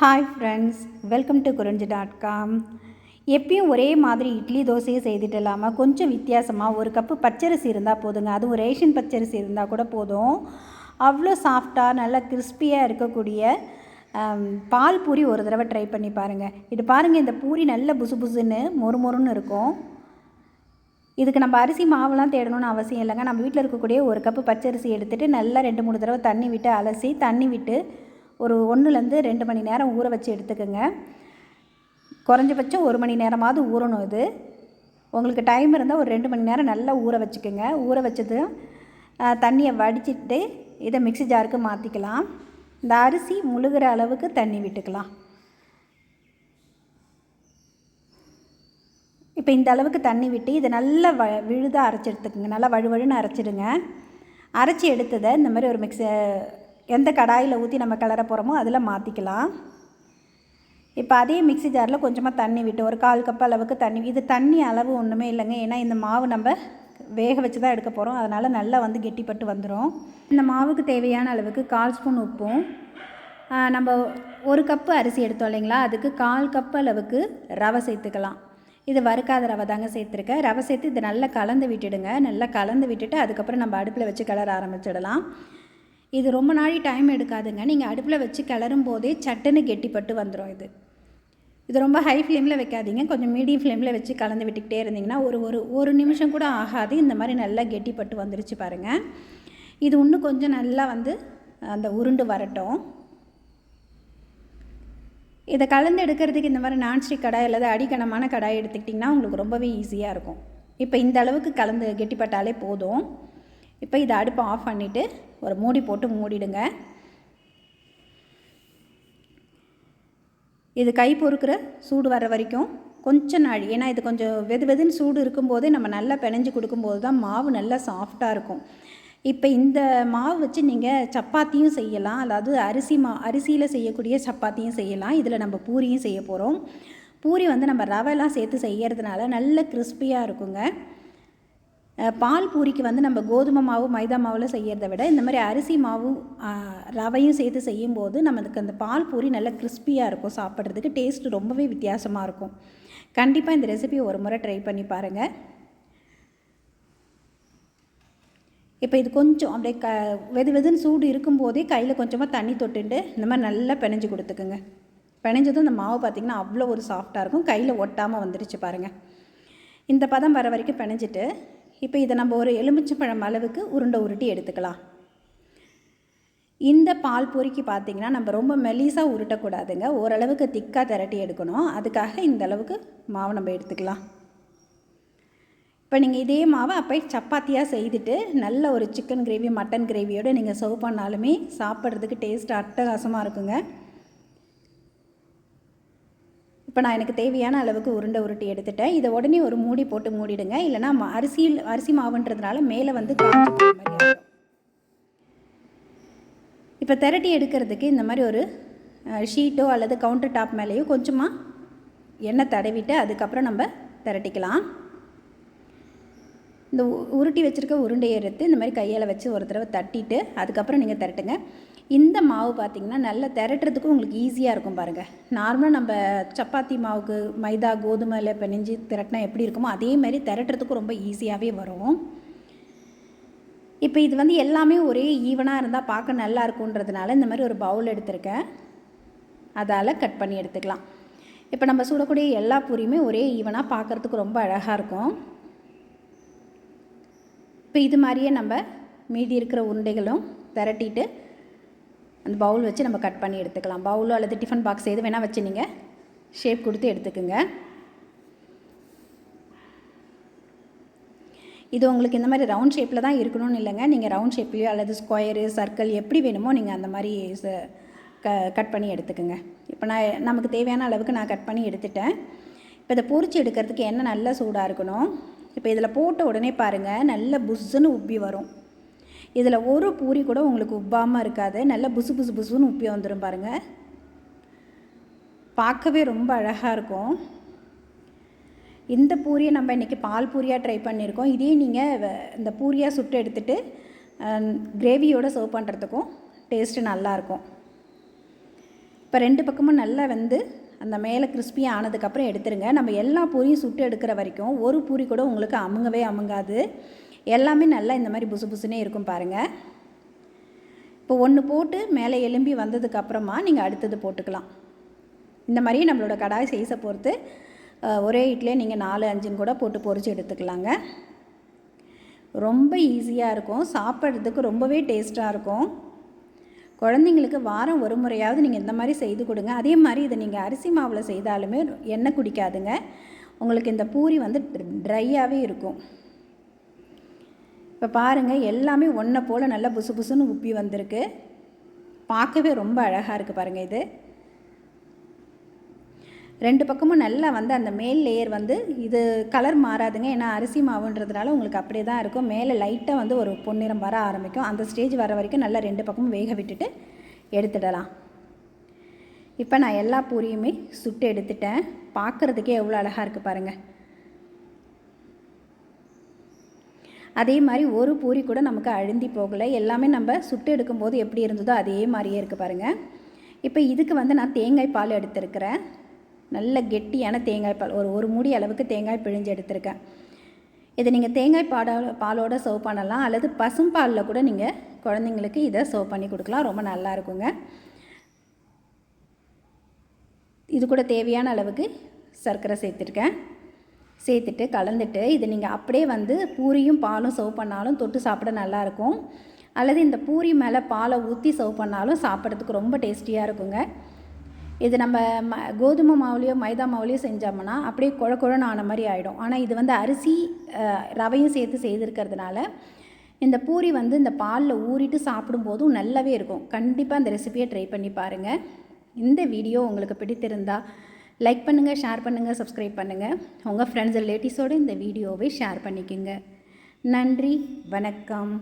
Hi friends, welcome to குறிஞ்சி.com. எப்பயும் ஒரே மாதிரி இட்லி தோசையை செய்துட்டு இல்லாமல் கொஞ்சம் வித்தியாசமாக ஒரு கப்பு பச்சரிசி இருந்தால் போதுங்க. அதுவும் ரேஷன் பச்சரிசி இருந்தால் கூட போதும். அவ்வளோ சாஃப்டாக நல்லா கிறிஸ்பியாக இருக்கக்கூடிய பால் பூரி ஒரு தடவை ட்ரை பண்ணி பாருங்கள். இது பாருங்கள், இந்த பூரி நல்ல புசு புசுன்னு மொறுன்னு இருக்கும். இதுக்கு நம்ம அரிசி மாவுலாம் தேடணும்னு அவசியம் இல்லைங்க. நம்ம வீட்டில் இருக்கக்கூடிய ஒரு கப்பு பச்சரிசி எடுத்துகிட்டு நல்லா 2-3 தடவை தண்ணி விட்டு அலசி தண்ணி விட்டு ஒரு 1-2 மணி நேரம் ஊற வச்சு எடுத்துக்கோங்க. குறைஞ்சபட்சம் 1 மணி நேரமாவது ஊறணும். இது உங்களுக்கு டைம் இருந்தால் ஒரு 2 மணி நேரம் நல்லா ஊற வச்சுக்கோங்க. ஊற வச்சது தண்ணியை வடிச்சிட்டு இதை மிக்ஸி ஜாருக்கு மாற்றிக்கலாம். இந்த அரிசி முழுகிற அளவுக்கு தண்ணி விட்டுக்கலாம். இப்போ இந்த அளவுக்கு தண்ணி விட்டு இதை நல்லா விழுதாக அரைச்சி எடுத்துக்கோங்க. நல்லா வழுவழுன்னு அரைச்சிடுங்க. அரைச்சி எடுத்ததை இந்த மாதிரி ஒரு எந்த கடாயில் ஊற்றி நம்ம கிளற போகிறோமோ அதில் மாற்றிக்கலாம். இப்போ அதே மிக்ஸி ஜாரில் கொஞ்சமாக தண்ணி விட்டு ஒரு 1/4 கப் அளவுக்கு தண்ணி. இது தண்ணி அளவு ஒன்றுமே இல்லைங்க. ஏன்னா இந்த மாவு நம்ம வேக வச்சு தான் எடுக்க போகிறோம். அதனால் நல்லா கெட்டிப்பட்டு வந்துடும். இந்த மாவுக்கு தேவையான அளவுக்கு 1/4 ஸ்பூன் உப்பும், நம்ம 1 கப்பு அரிசி எடுத்தோம் இல்லைங்களா, அதுக்கு 1/4 கப் அளவுக்கு ரவை சேர்த்துக்கலாம். இது வறுக்காத ரவை தாங்க சேர்த்துருக்கேன். ரவை சேர்த்து இதை நல்லா கலந்து விட்டுடுங்க. நல்லா கலந்து விட்டுட்டு அதுக்கப்புறம் நம்ம அடுப்பில் வச்சு கிளற ஆரம்பிச்சிடலாம். இது ரொம்ப நாளை டைம் எடுக்காதுங்க. நீங்கள் அடுப்பில் வச்சு கிளறும் போதே சட்டுன்னு கெட்டிப்பட்டு வந்துடும். இது ரொம்ப ஹை ஃப்ளேமில் வைக்காதீங்க. கொஞ்சம் மீடியம் ஃப்ளேமில் வச்சு கலந்து விட்டுக்கிட்டே இருந்தீங்கன்னா ஒரு நிமிஷம் கூட ஆகாது. இந்த மாதிரி நல்லா கெட்டிப்பட்டு வந்துருச்சு பாருங்கள். இது இன்னும் கொஞ்சம் நல்லா அந்த உருண்டு வரட்டும். இதை கலந்து எடுக்கிறதுக்கு இந்த மாதிரி நான்ஸ்டிக் கடாய் அல்லது அடிக்கனமான கடாய் எடுத்துக்கிட்டிங்கன்னா உங்களுக்கு ரொம்பவே ஈஸியாக இருக்கும். இப்போ இந்த அளவுக்கு கலந்து கெட்டிப்பட்டாலே போதும். இப்போ இதை அடுப்பை ஆஃப் பண்ணிவிட்டு ஒரு மூடி போட்டு மூடிடுங்க. இது கை பொறுக்கிற சூடு வர வரைக்கும் கொஞ்சம் நாள், ஏன்னா இது கொஞ்சம் வெதுன்னு சூடு இருக்கும்போதே நம்ம நல்லா பிணைஞ்சு கொடுக்கும்போது தான் மாவு நல்லா சாஃப்டாக இருக்கும். இப்போ இந்த மாவு வச்சு நீங்கள் சப்பாத்தியும் செய்யலாம். அதாவது அரிசியில் செய்யக்கூடிய சப்பாத்தியும் செய்யலாம். இதில் நம்ம பூரியும் செய்ய போகிறோம். பூரி நம்ம ரவைலாம் சேர்த்து செய்கிறதுனால நல்ல கிறிஸ்பியாக இருக்குங்க. பால் பூரிக்கு நம்ம கோதுமை மாவு மைதா மாவில் செய்கிறத விட இந்த மாதிரி அரிசி மாவும் ரவையும் சேர்த்து செய்யும்போது நமக்கு அந்த பால் பூரி நல்லா கிறிஸ்பியாக இருக்கும். சாப்பிட்றதுக்கு டேஸ்ட் ரொம்பவே வித்தியாசமாக இருக்கும். கண்டிப்பாக இந்த ரெசிபியை ஒரு முறை ட்ரை பண்ணி பாருங்கள். இப்போ இது கொஞ்சம் அப்படியே வெதுன்னு சூடு இருக்கும்போதே கையில் கொஞ்சமாக தண்ணி தொட்டுட்டு இந்த மாதிரி நல்லா பிணைஞ்சு கொடுத்துக்குங்க. பிணைஞ்சதும் இந்த மாவு பார்த்திங்கன்னா அவ்வளோ ஒரு சாஃப்டாக இருக்கும். கையில் ஒட்டாமல் வந்துடுச்சு பாருங்கள். இந்த பதம் வர வரைக்கும் பிணைஞ்சிட்டு இப்போ இதை நம்ம ஒரு எலுமிச்சம்பழம் அளவுக்கு உருட்டி எடுத்துக்கலாம். இந்த பால் பூரிக்கு பார்த்திங்கன்னா நம்ம ரொம்ப மெலிசாக உருட்டக்கூடாதுங்க. ஓரளவுக்கு திக்காக திரட்டி எடுக்கணும். அதுக்காக இந்த அளவுக்கு மாவு நம்ம எடுத்துக்கலாம். இப்போ நீங்கள் இதே மாவை அப்போ சப்பாத்தியாக செய்துட்டு நல்ல ஒரு சிக்கன் கிரேவி மட்டன் கிரேவியோடு நீங்கள் சர்வ் பண்ணாலுமே சாப்பிட்றதுக்கு டேஸ்ட் அட்டகாசமாக இருக்குங்க. இப்போ நான் எனக்கு தேவையான அளவுக்கு உருட்டி எடுத்துட்டேன். இதை உடனே ஒரு மூடி போட்டு மூடிடுங்க. இல்லைனா அரிசி மாவுன்றதுனால மேலே காய்ச்சி போகிற மாதிரி ஆகும். இப்போ திரட்டி எடுக்கிறதுக்கு இந்த மாதிரி ஒரு ஷீட்டோ அல்லது கவுண்டர் டாப் மேலேயோ கொஞ்சமாக எண்ணெய் தடவிட்டு அதுக்கப்புறம் நம்ம திரட்டிக்கலாம். இந்த உருட்டி வச்சுருக்க உருண்டையை எடுத்து இந்த மாதிரி கையால் வச்சு ஒரு தடவை தட்டிட்டு அதுக்கப்புறம் நீங்கள் திரட்டுங்க. இந்த மாவு பார்த்திங்கன்னா நல்லா திரட்டுறதுக்கும் உங்களுக்கு ஈஸியாக இருக்கும் பாருங்கள். நார்மலாக நம்ம சப்பாத்தி மாவுக்கு மைதா கோதுமையில் பிணைஞ்சு திரட்டினா எப்படி இருக்குமோ அதே மாதிரி திரட்டுறதுக்கும் ரொம்ப ஈஸியாகவே வரும். இப்போ இது எல்லாமே ஒரே ஈவனாக இருந்தால் பார்க்க நல்லா இருக்குன்றதுனால இந்த மாதிரி ஒரு பவுல் எடுத்துருக்கேன். அதால் கட் பண்ணி எடுத்துக்கலாம். இப்போ நம்ம சுடக்கூடிய எல்லா பூரியுமே ஒரே ஈவனாக பார்க்குறதுக்கு ரொம்ப அழகாக இருக்கும். இப்போ இது மாதிரியே நம்ம மீதி இருக்கிற உருண்டைகளும் திரட்டிட்டு அந்த பவுல் வச்சு நம்ம கட் பண்ணி எடுத்துக்கலாம். பவுலோ அல்லது டிஃபன் பாக்ஸ் எது வேணால் வச்சு நீங்கள் ஷேப் கொடுத்து எடுத்துக்குங்க. இது உங்களுக்கு இந்த மாதிரி ரவுண்ட் ஷேப்பில் தான் இருக்கணும்னு இல்லைங்க. நீங்கள் ரவுண்ட் ஷேப்லேயோ அல்லது ஸ்கொயரு சர்க்கிள் எப்படி வேணுமோ நீங்கள் அந்த மாதிரி கட் பண்ணி எடுத்துக்குங்க. இப்போ நமக்கு தேவையான அளவுக்கு நான் கட் பண்ணி எடுத்துட்டேன். இப்போ இதை பொரிச்சு எடுக்கிறதுக்கு எண்ணெய் நல்லா சூடாக இருக்கணும். இப்போ இதில் போட்ட உடனே பாருங்கள் நல்ல புஸ்ஸுன்னு உப்பி வரும். இதில் ஒரு பூரி கூட உங்களுக்கு உப்பாமல் இருக்காது. நல்லா புசுன்னு உப்பி வந்துடும் பாருங்கள். பார்க்கவே ரொம்ப அழகாக இருக்கும். இந்த பூரியை நம்ம இன்றைக்கி பால் பூரியாக ட்ரை பண்ணியிருக்கோம். இதே நீங்கள் இந்த பூரியாக சுட்டு எடுத்துகிட்டு கிரேவியோடு சர்வ் பண்ணுறதுக்கும் டேஸ்ட்டு நல்லாயிருக்கும். இப்போ 2 பக்கமும் நல்லா வந்து அந்த மேலே கிறிஸ்பியாக ஆனதுக்கப்புறம் எடுத்துருங்க. நம்ம எல்லா பூரியும் சுட்டு எடுக்கிற வரைக்கும் ஒரு பூரி கூட உங்களுக்கு அமுங்கவே அமுங்காது. எல்லாமே நல்லா இந்த மாதிரி புசு புசுனே இருக்கும் பாருங்கள். இப்போ ஒன்று போட்டு மேலே எலும்பி வந்ததுக்கப்புறமா நீங்கள் அடுத்தது போட்டுக்கலாம். இந்த மாதிரி நம்மளோட கடாய் சைஸை பொறுத்து ஒரே இட்லியே நீங்கள் 4, 5 கூட போட்டு பொரித்து எடுத்துக்கலாங்க. ரொம்ப ஈஸியாக இருக்கும், சாப்பிட்றதுக்கு ரொம்பவே டேஸ்ட்டாக இருக்கும். குழந்தைங்களுக்கு வாரம் ஒரு முறையாவது நீங்கள் இந்த மாதிரி செய்து கொடுங்க. அதே மாதிரி இதை நீங்கள் அரிசி மாவில் செய்தாலுமே எண்ணெய் குடிக்காதுங்க. உங்களுக்கு இந்த பூரி வந்து ட்ரையாகவே இருக்கும். இப்போ பாருங்கள், எல்லாமே ஒன்றை போல் நல்லா புசு புசுன்னு உப்பி வந்திருக்கு. பார்க்கவே ரொம்ப அழகாக இருக்குது பாருங்கள். இது 2 பக்கமும் நல்லா வந்து அந்த மேல் லேயர் வந்து இது கலர் மாறாதுங்க. ஏன்னா அரிசி மாவுன்றதுனால உங்களுக்கு அப்படியே தான் இருக்கும். மேலே லைட்டாக வந்து ஒரு பொன்னிறம் வர ஆரம்பிக்கும். அந்த ஸ்டேஜ் வர வரைக்கும் நல்லா 2 பக்கமும் வேக விட்டுட்டு எடுத்துடலாம். இப்போ நான் எல்லா பூரியுமே சுட்டு எடுத்துட்டேன். பார்க்குறதுக்கே எவ்வளோ அழகாக இருக்குது பாருங்கள். அதே மாதிரி ஒரு பூரி கூட நமக்கு அழுந்தி போகலை. எல்லாமே நம்ம சுட்டு எடுக்கும்போது எப்படி இருந்ததோ அதே மாதிரியே இருக்குது பாருங்கள். இப்போ இதுக்கு வந்து நான் தேங்காய் பால் எடுத்துருக்கிறேன். நல்ல கெட்டியான தேங்காய் பால், ஒரு மூடி அளவுக்கு தேங்காய் பிழிஞ்சு எடுத்துருக்கேன். இதை நீங்கள் தேங்காய் பாலோடு சர்வ் பண்ணலாம், அல்லது பசும்பாலில் கூட நீங்கள் குழந்தைங்களுக்கு இதை சர்வ் பண்ணி கொடுக்கலாம். ரொம்ப நல்லா இருக்குங்க. இது கூட தேவையான அளவுக்கு சர்க்கரை சேர்த்துட்டு கலந்துட்டு இதை நீங்கள் அப்படியே வந்து பூரியும் பாலும் சர்வ் பண்ணாலும் தொட்டு சாப்பிட நல்லாயிருக்கும். அல்லது இந்த பூரி மேலே பாலை ஊற்றி சர்வ் பண்ணாலும் சாப்பிட்றதுக்கு ரொம்ப டேஸ்டியாக இருக்குங்க. இது நம்ம கோதுமை மாவுலேயோ மைதா மாவுலேயோ செஞ்சோம்னா அப்படியே குழன்னு ஆன மாதிரி ஆகிடும். ஆனால் இது வந்து அரிசி ரவையும் சேர்த்து செய்திருக்கிறதுனால இந்த பூரி வந்து இந்த பாலில் ஊறிட்டு சாப்பிடும்போதும் நல்லாவே இருக்கும். கண்டிப்பாக இந்த ரெசிபியை ட்ரை பண்ணி பாருங்கள். இந்த வீடியோ உங்களுக்கு பிடித்திருந்தால் லைக் பண்ணுங்கள், ஷேர் பண்ணுங்கள், சப்ஸ்கிரைப் பண்ணுங்கள். உங்கள் ஃப்ரெண்ட்ஸ் ரிலேட்டிவ்ஸோடு இந்த வீடியோவை ஷேர் பண்ணிக்கோங்க. நன்றி, வணக்கம்.